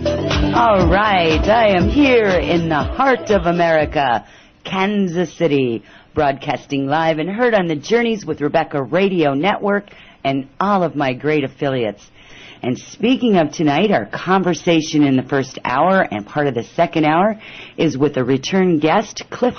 All right, I am here in the heart of America, Kansas City, broadcasting live and heard on the Journeys with Rebecca Radio Network and all of my great affiliates. And speaking of tonight, our conversation in the first hour and part of the second hour is with a return guest, Clif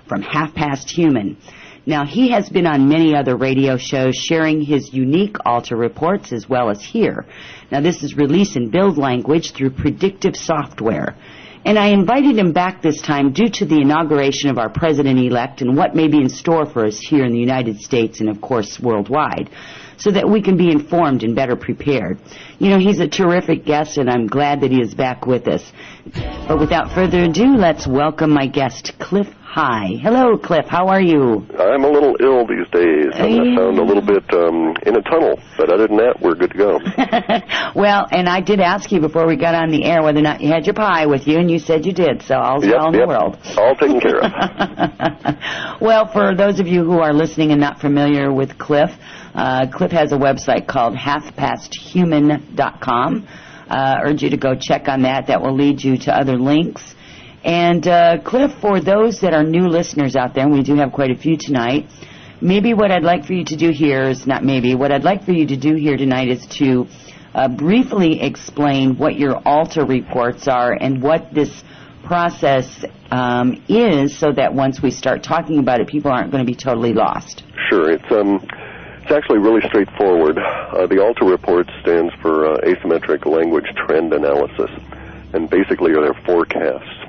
from Half Past Human. Now, he has been on many other radio shows sharing his unique altar reports as well as here. Now, this is release and build language through predictive software. And I invited him back this time due to the inauguration of our president-elect and what may be in store for us here in the United States and, of course, worldwide, so that we can be informed and better prepared. You know, he's a terrific guest, and I'm glad that he is back with us. But without further ado, let's welcome my guest, Clif. Hello, Clif. How are you? I'm a little ill these days. I sound a little bit in a tunnel, but other than that, we're good to go. Well, and I did ask you before we got on the air whether or not you had your pie with you, and you said you did, so all's well in the world. All taken care of. Well, for those of you who are listening and not familiar with Clif, Clif has a website called halfpasthuman.com. Urge you to go check on that. That will lead you to other links. And, Clif, for those that are new listeners out there, and we do have quite a few tonight, maybe what I'd like for you to do here is, not maybe, what I'd like for you to do here tonight is to briefly explain what your altar reports are and what this process is, so that once we start talking about it, people aren't going to be totally lost. Sure. It's actually really straightforward. The altar report stands for Asymmetric Language Trend Analysis, and basically they're forecasts.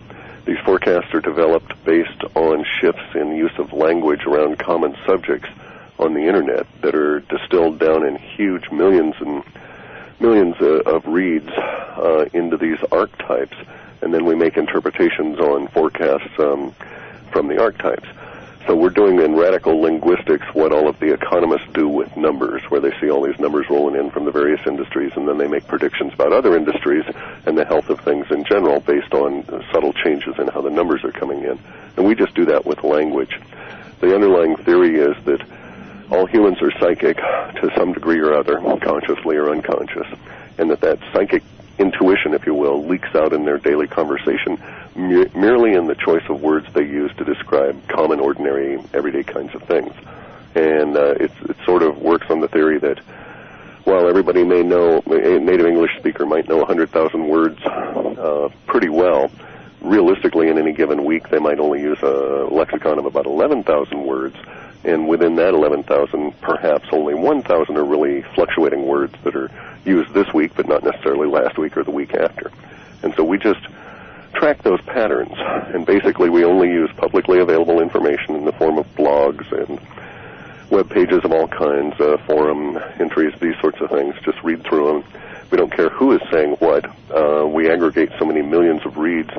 These forecasts are developed based on shifts in use of language around common subjects on the Internet that are distilled down in huge millions and millions of reads into these archetypes, and then we make interpretations on forecasts from the archetypes. So we're doing in radical linguistics what all of the economists do with numbers, where they see all these numbers rolling in from the various industries, and then they make predictions about other industries and the health of things in general based on subtle changes in how the numbers are coming in. And we just do that with language. The underlying theory is that all humans are psychic to some degree or other, consciously or unconscious, and that psychic intuition, if you will, leaks out in their daily conversation merely in the choice of words they use to describe common, ordinary, everyday kinds of things. And it sort of works on the theory that while everybody may know, a native English speaker might know 100,000 words pretty well, realistically in any given week they might only use a lexicon of about 11,000 words, and within that 11,000, perhaps only 1,000 are really fluctuating words that are used this week, but not necessarily last week or the week after. And so we just track those patterns, and basically we only use publicly available information in the form of blogs and web pages of all kinds, forum entries, these sorts of things. Just read through them. We don't care who is saying what. We aggregate so many millions of reads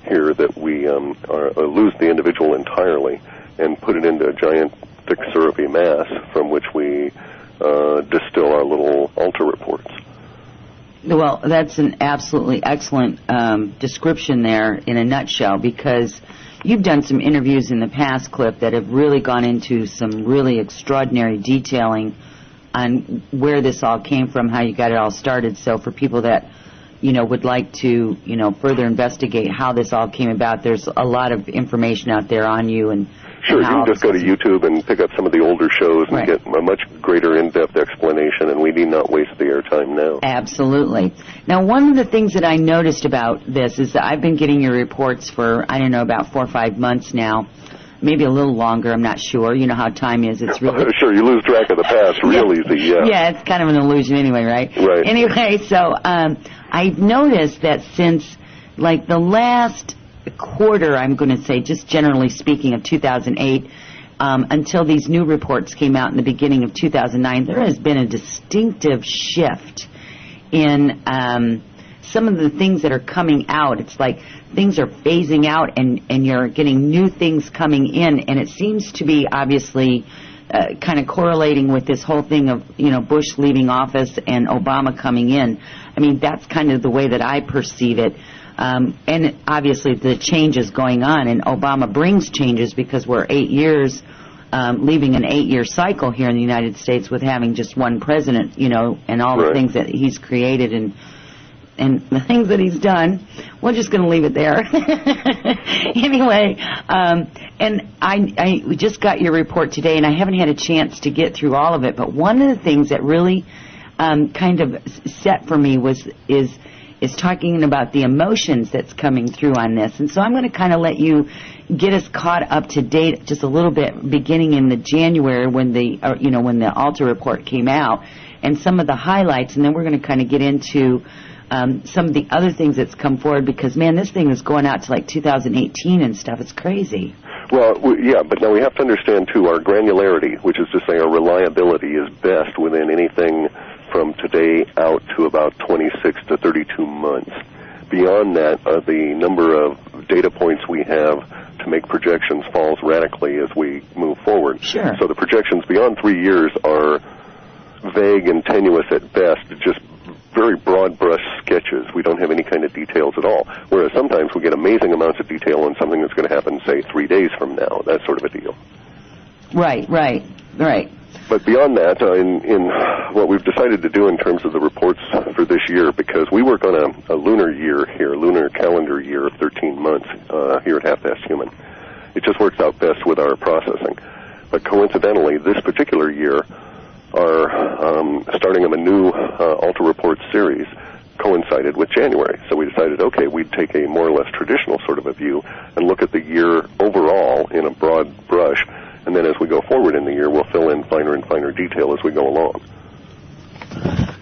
here that we lose the individual entirely and put it into a giant, thick, syrupy mass from which we distill our little altar reports. Well, that's an absolutely excellent description there in a nutshell, because you've done some interviews in the past, Clif, that have really gone into some really extraordinary detailing on where this all came from, how you got it all started. So for people that, you know, would like to, you know, further investigate how this all came about, there's a lot of information out there on you. And sure, you can just go to YouTube and pick up some of the older shows and get a much greater in-depth explanation, and we need not waste the airtime now. Absolutely. Now, one of the things that I noticed about this is that I've been getting your reports for, I don't know, about 4 or 5 months now, maybe a little longer, I'm not sure. You know how time is. It's really... Sure, you lose track of the past real easy, yeah. Yeah, it's kind of an illusion anyway, right? Right. Anyway, so I've noticed that since, like, the last quarter, I'm going to say, just generally speaking, of 2008, until these new reports came out in the beginning of 2009, there has been a distinctive shift in some of the things that are coming out. It's like things are phasing out and you're getting new things coming in, and it seems to be obviously kind of correlating with this whole thing of, you know, Bush leaving office and Obama coming in. I mean, that's kind of the way that I perceive it. And obviously the change is going on, and Obama brings changes because we're 8 years leaving an 8-year cycle here in the United States with having just one president, you know, and all the things that he's created and and the things that he's done, we're just going to leave it there. Anyway, and we just got your report today, and I haven't had a chance to get through all of it, but one of the things that really kind of set for me is talking about the emotions that's coming through on this. And so I'm going to kind of let you get us caught up to date just a little bit, beginning in the January when the Alta report came out, and some of the highlights, and then we're going to kind of get into some of the other things that's come forward, because, man, this thing is going out to like 2018 and stuff. It's crazy. Well, yeah, but now we have to understand, too, our granularity, which is to say our reliability is best within anything from today out to about 26 to 32 months. Beyond that, the number of data points we have to make projections falls radically as we move forward. Sure. So the projections beyond 3 years are vague and tenuous at best, just very broad brush sketches. We don't have any kind of details at all. Whereas sometimes we get amazing amounts of detail on something that's going to happen, say, 3 days from now, that sort of a deal. Right. But beyond that, in what we've decided to do in terms of the reports for this year, because we work on a lunar year here, lunar calendar year of 13 months here at Half Past Human, it just works out best with our processing. But coincidentally, this particular year, our starting of a new Alta Report series coincided with January. So we decided, okay, we'd take a more or less traditional sort of a view and look at the year overall in a broad brush. And then as we go forward in the year, we'll fill in finer and finer detail as we go along.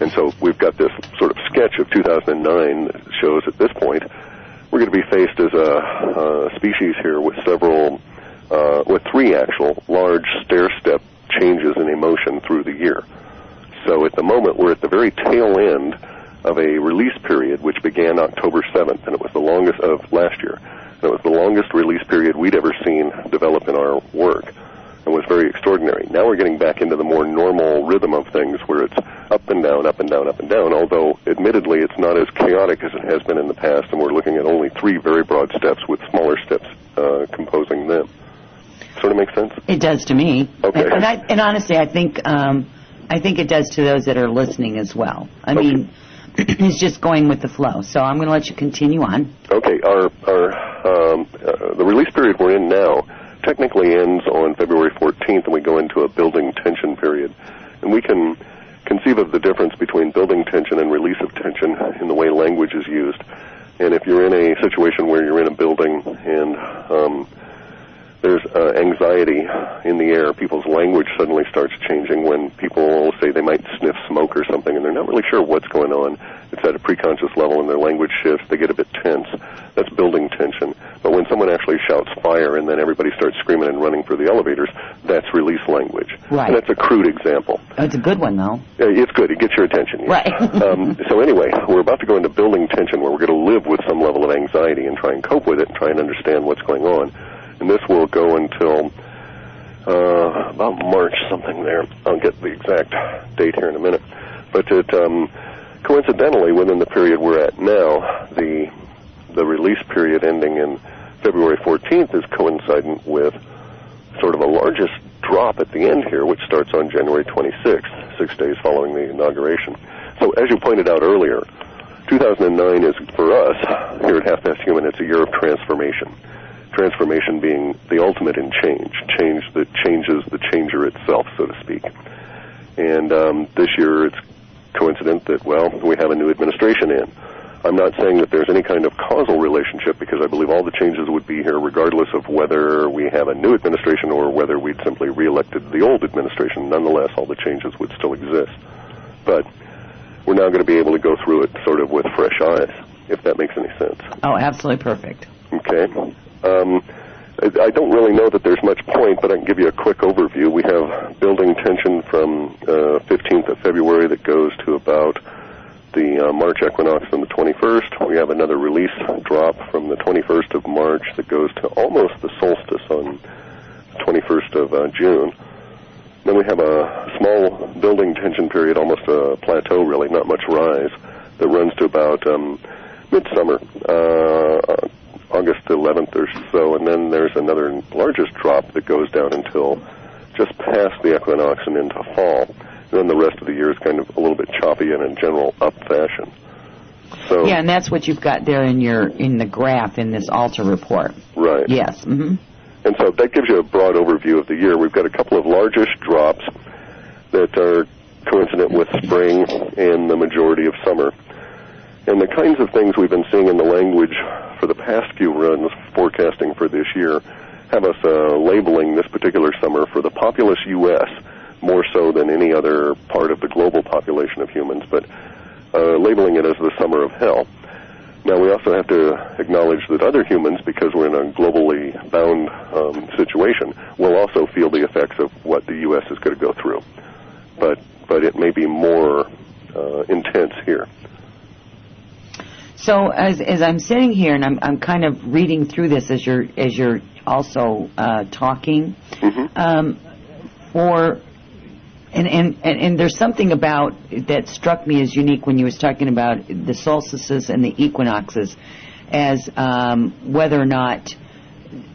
And so we've got this sort of sketch of 2009 that shows at this point we're going to be faced as a species here with with three actual large stair-step changes in emotion through the year. So at the moment, we're at the very tail end of a release period which began October 7th, and it was the longest of last year. And it was the longest release period we'd ever seen develop in our work, and was very extraordinary. Now we're getting back into the more normal rhythm of things where it's up and down, up and down, up and down, although admittedly it's not as chaotic as it has been in the past, and we're looking at only three very broad steps with smaller steps composing them. Sort of makes sense? It does to me. Okay. And honestly, I think it does to those that are listening as well. I mean, it's just going with the flow. So I'm going to let you continue on. Okay. The release period we're in now technically ends on February 14th, and we go into a building tension period. And we can conceive of the difference between building tension and release of tension in the way language is used. And if you're in a situation where you're in a building and there's anxiety in the air, people's language suddenly starts changing when people say they might sniff smoke or something, and they're not really sure what's going on. It's at a preconscious level, and their language shifts. They get a bit tense. That's building tension. But when someone actually shouts fire and then everybody starts screaming and running for the elevators, that's release language. Right. And that's a crude example. Oh, it's a good one, though. It's good. It gets your attention. Yes. Right. So anyway, we're about to go into building tension, where we're going to live with some level of anxiety and try and cope with it and try and understand what's going on. And this will go until about March something there. I'll get the exact date here in a minute. But it, coincidentally, within the period we're at now, the release period ending in February 14th is coincident with sort of a largest drop at the end here, which starts on January 26th, 6 days following the inauguration. So as you pointed out earlier, 2009 is, for us, here at Half Past Human, it's a year of transformation. Transformation being the ultimate in change that changes the changer itself, so to speak. And this year it's coincident that, well, we have a new administration in. I'm not saying that there's any kind of causal relationship, because I believe all the changes would be here regardless of whether we have a new administration or whether we'd simply reelected the old administration. Nonetheless, all the changes would still exist. But we're now going to be able to go through it sort of with fresh eyes, if that makes any sense. Oh, absolutely perfect. Okay. I don't really know that there's much point, but I can give you a quick overview. We have building tension from 15th of February that goes to about the March equinox on the 21st. We have another release drop from the 21st of March that goes to almost the solstice on the 21st of June. Then we have a small building tension period, almost a plateau really, not much rise, that runs to about midsummer, August 11th or so, and then there's another largest drop that goes down until just past the equinox and into fall. And then the rest of the year is kind of a little bit choppy in a general up fashion. So yeah, and that's what you've got there in the graph in this Alta report. Right. Yes. Mm-hmm. And so that gives you a broad overview of the year. We've got a couple of largish drops that are coincident with spring and the majority of summer. And the kinds of things we've been seeing in the language for the past few runs, forecasting for this year, have us labeling this particular summer for the populous U.S. more so than any other part of the global population of humans, but labeling it as the summer of hell. Now, we also have to acknowledge that other humans, because we're in a globally bound situation, will also feel the effects of what the U.S. is going to go through. But it may be more intense here. So as I'm sitting here and I'm kind of reading through this as you're also talking, and there's something about that struck me as unique when you was talking about the solstices and the equinoxes, as whether or not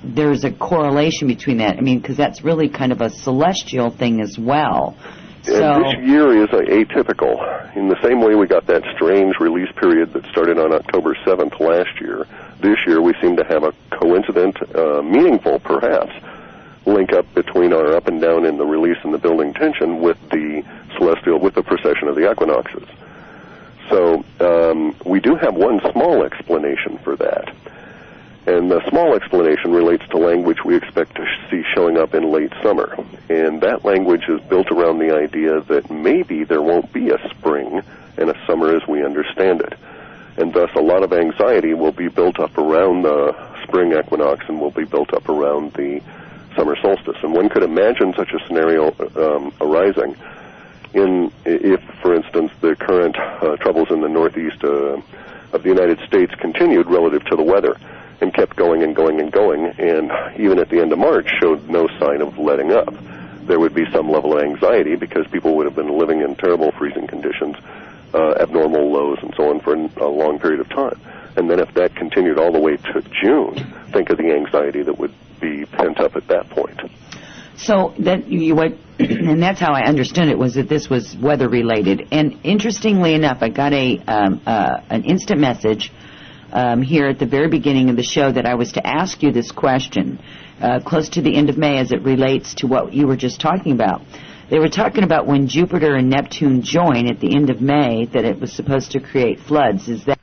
there's a correlation between that. I mean, because that's really kind of a celestial thing as well. So this year is atypical. In the same way we got that strange release period that started on October 7th last year, this year we seem to have a coincident, meaningful perhaps, link up between our up and down in the release and the building tension with the celestial, with the precession of the equinoxes. So we do have one small explanation for that. And the small explanation relates to language we expect to see showing up in late summer. And that language is built around the idea that maybe there won't be a spring and a summer as we understand it. And thus a lot of anxiety will be built up around the spring equinox and will be built up around the summer solstice. And one could imagine such a scenario arising if, for instance, the current troubles in the northeast of the United States continued relative to the weather and kept going and going and going, and even at the end of March showed no sign of letting up. There would be some level of anxiety because people would have been living in terrible freezing conditions, abnormal lows and so on for a long period of time. And then if that continued all the way to June, think of the anxiety that would be pent up at that point. So that and that's how I understood it, was that this was weather related. And interestingly enough, I got an instant message here at the very beginning of the show that I was to ask you this question close to the end of May as it relates to what you were just talking about. They were talking about when Jupiter and Neptune join at the end of May, that it was supposed to create floods. Is that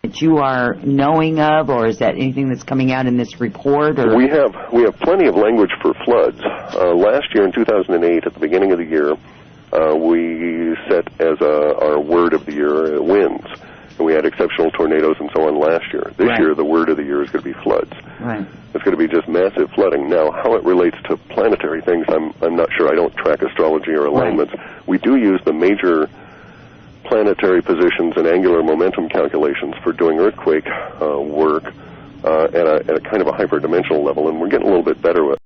that you are knowing of, or is that anything that's coming out in this report? Or we have plenty of language for floods. Last year in 2008, at the beginning of the year, we set as our word of the year winds, and we had exceptional tornadoes and so on last year. This year, the word of the year is going to be floods. Right. It's going to be just massive flooding. Now, how it relates to planetary things, I'm not sure. I don't track astrology or alignments. Right. We do use the major planetary positions and angular momentum calculations for doing earthquake work at a kind of a hyperdimensional level, and we're getting a little bit better